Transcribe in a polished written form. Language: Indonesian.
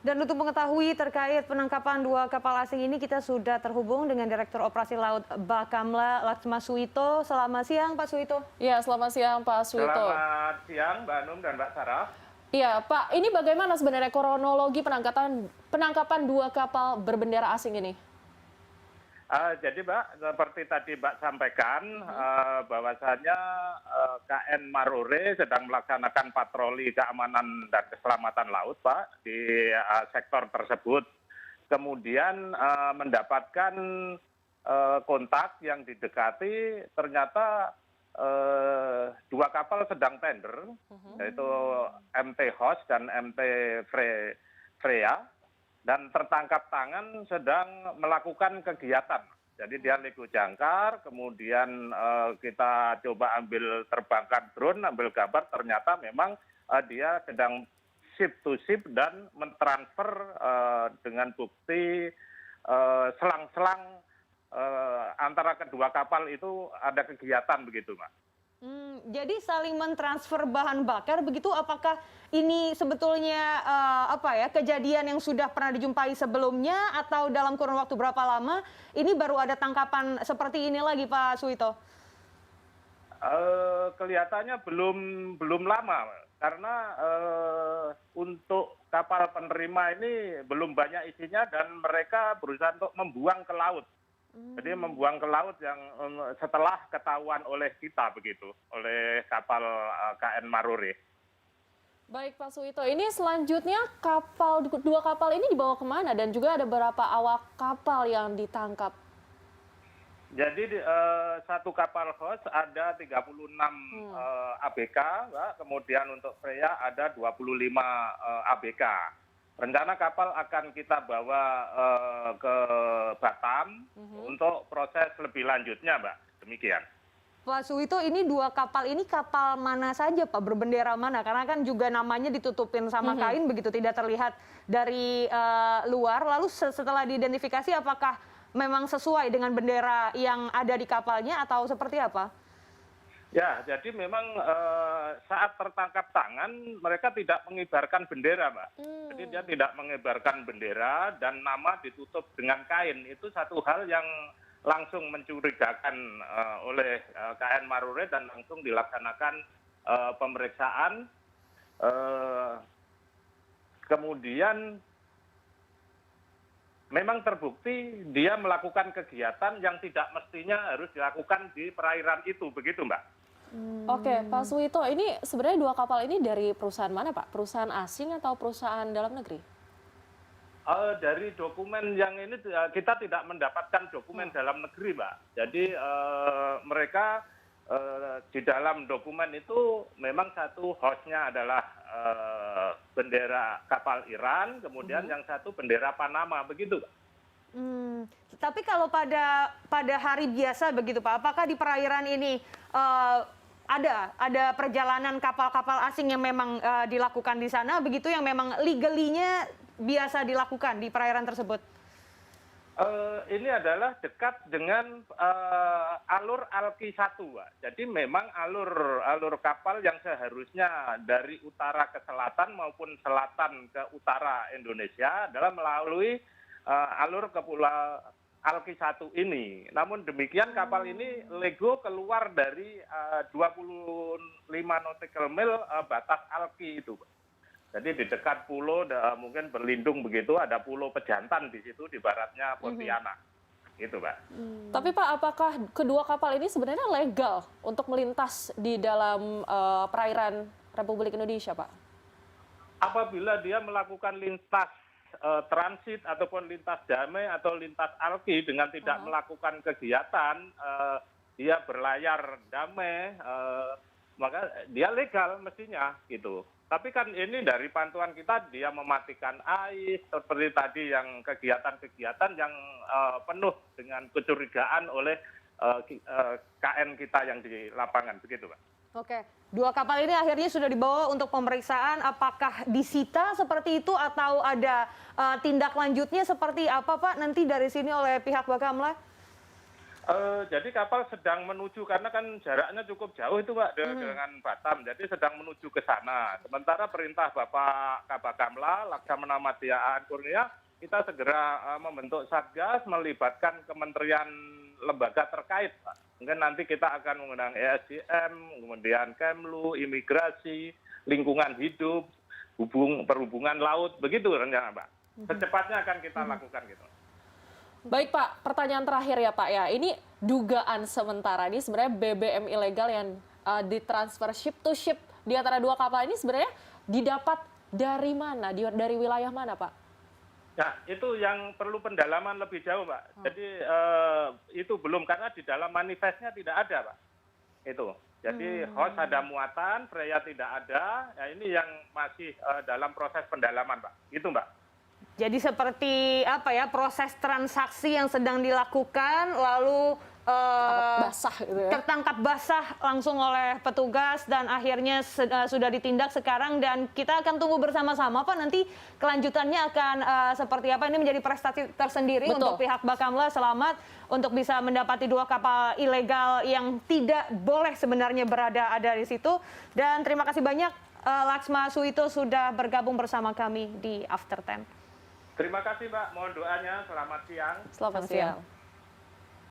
Dan untuk mengetahui terkait penangkapan dua kapal asing ini, kita sudah terhubung dengan Direktur Operasi Laut Bakamla, Laksma Suito. Selamat siang, Pak Suito. Iya, selamat siang, Pak Suito. Selamat siang, Mbak Num dan Mbak Sarah. Iya, Pak, ini bagaimana sebenarnya kronologi penangkapan dua kapal berbendera asing ini? Jadi Mbak, seperti tadi Mbak sampaikan, bahwasannya KN Marore sedang melaksanakan patroli keamanan dan keselamatan laut, Pak, di sektor tersebut. Kemudian mendapatkan kontak yang didekati, ternyata dua kapal sedang tender, yaitu MT Host dan MT Freya. Dan tertangkap tangan sedang melakukan kegiatan. Jadi dia lego jangkar, kemudian kita coba ambil terbangkan drone, ambil gambar, ternyata memang dia sedang ship to ship dan mentransfer dengan bukti selang-selang antara kedua kapal itu ada kegiatan begitu, Mbak. Jadi saling mentransfer bahan bakar begitu, apakah ini sebetulnya kejadian yang sudah pernah dijumpai sebelumnya atau dalam kurun waktu berapa lama ini baru ada tangkapan seperti ini lagi, Pak Suito? Kelihatannya belum lama, karena untuk kapal penerima ini belum banyak isinya dan mereka berusaha untuk membuang ke laut. Jadi membuang ke laut yang setelah ketahuan oleh kita begitu, oleh kapal KN Marore. Baik, Pak Suito, ini selanjutnya dua kapal ini dibawa kemana dan juga ada berapa awak kapal yang ditangkap? Jadi satu kapal host ada 36 ABK, Mbak. Kemudian untuk Freya ada 25 ABK. Rencana kapal akan kita bawa ke Batam untuk proses lebih lanjutnya, Mbak. Demikian. Pak Suito, ini dua kapal ini kapal mana saja, Pak? Berbendera mana? Karena kan juga namanya ditutupin sama kain begitu, tidak terlihat dari luar. Lalu setelah diidentifikasi, apakah memang sesuai dengan bendera yang ada di kapalnya atau seperti apa? Ya, jadi memang saat tertangkap tangan mereka tidak mengibarkan bendera, Mbak. Jadi dia tidak mengibarkan bendera dan nama ditutup dengan kain. Itu satu hal yang langsung mencurigakan oleh KN Marore dan langsung dilaksanakan pemeriksaan. Kemudian memang terbukti dia melakukan kegiatan yang tidak mestinya harus dilakukan di perairan itu, begitu, Mbak. Oke, Pak Suito, ini sebenarnya dua kapal ini dari perusahaan mana, Pak? Perusahaan asing atau perusahaan dalam negeri? Dari dokumen yang ini kita tidak mendapatkan dokumen dalam negeri, Mbak. Jadi mereka di dalam dokumen itu memang satu hostnya adalah bendera kapal Iran, kemudian yang satu bendera Panama, begitu, Pak. Tapi kalau pada hari biasa begitu, Pak, apakah di perairan ini ada perjalanan kapal-kapal asing yang memang dilakukan di sana begitu, yang memang legally-nya biasa dilakukan di perairan tersebut? Ini adalah dekat dengan alur Alki 1, Pak. Jadi memang alur kapal yang seharusnya dari utara ke selatan maupun selatan ke utara Indonesia adalah melalui alur Kepulauan Alki 1 ini. Namun demikian kapal ini lego keluar dari 25 nautical mil batas Alki itu, Pak. Jadi di dekat pulau mungkin berlindung begitu, ada pulau Pejantan di situ di baratnya Pontianak. Gitu, Pak. Tapi Pak, apakah kedua kapal ini sebenarnya legal untuk melintas di dalam perairan Republik Indonesia, Pak? Apabila dia melakukan lintas transit ataupun lintas damai atau lintas alki dengan tidak melakukan kegiatan, dia berlayar damai, maka dia legal mestinya gitu. Tapi kan ini dari pantauan kita dia mematikan ais seperti tadi yang kegiatan-kegiatan yang penuh dengan kecurigaan oleh KN kita yang di lapangan begitu, Pak. Oke, dua kapal ini akhirnya sudah dibawa untuk pemeriksaan. Apakah disita seperti itu atau ada tindak lanjutnya seperti apa, Pak, nanti dari sini oleh pihak Bakamla? Jadi kapal sedang menuju, karena kan jaraknya cukup jauh itu Pak dengan Batam, jadi sedang menuju ke sana. Sementara perintah Bapak Kabakamla, Laksamana Madya Kurnia, kita segera membentuk Satgas, melibatkan kementerian lembaga terkait Pak. Mungkin nanti kita akan mengundang ESDM, kemudian Kemlu, Imigrasi, Lingkungan Hidup, Perhubungan Laut, begitu rencana Pak. Secepatnya akan kita lakukan gitu. Baik Pak, pertanyaan terakhir ya Pak ya. Ini dugaan sementara ini sebenarnya BBM ilegal yang ditransfer ship to ship di antara dua kapal ini sebenarnya didapat dari mana? Dari wilayah mana Pak? Nah, itu yang perlu pendalaman lebih jauh, Pak. Jadi itu belum, karena di dalam manifestnya tidak ada, Pak. Itu. Jadi host ada muatan, Freya tidak ada. Ya, ini yang masih dalam proses pendalaman, Pak. Itu, Mbak. Jadi seperti apa ya, proses transaksi yang sedang dilakukan lalu Basah gitu ya. tertangkap basah langsung oleh petugas dan akhirnya sudah ditindak sekarang, dan kita akan tunggu bersama-sama Pak nanti kelanjutannya akan seperti apa. Ini menjadi prestasi tersendiri untuk pihak Bakamla. Selamat untuk bisa mendapati 2 kapal ilegal yang tidak boleh sebenarnya ada di situ. Dan terima kasih banyak Laksma Suito sudah bergabung bersama kami di After 10. Terima kasih, Mbak. Mohon doanya. Selamat siang. Selamat siang.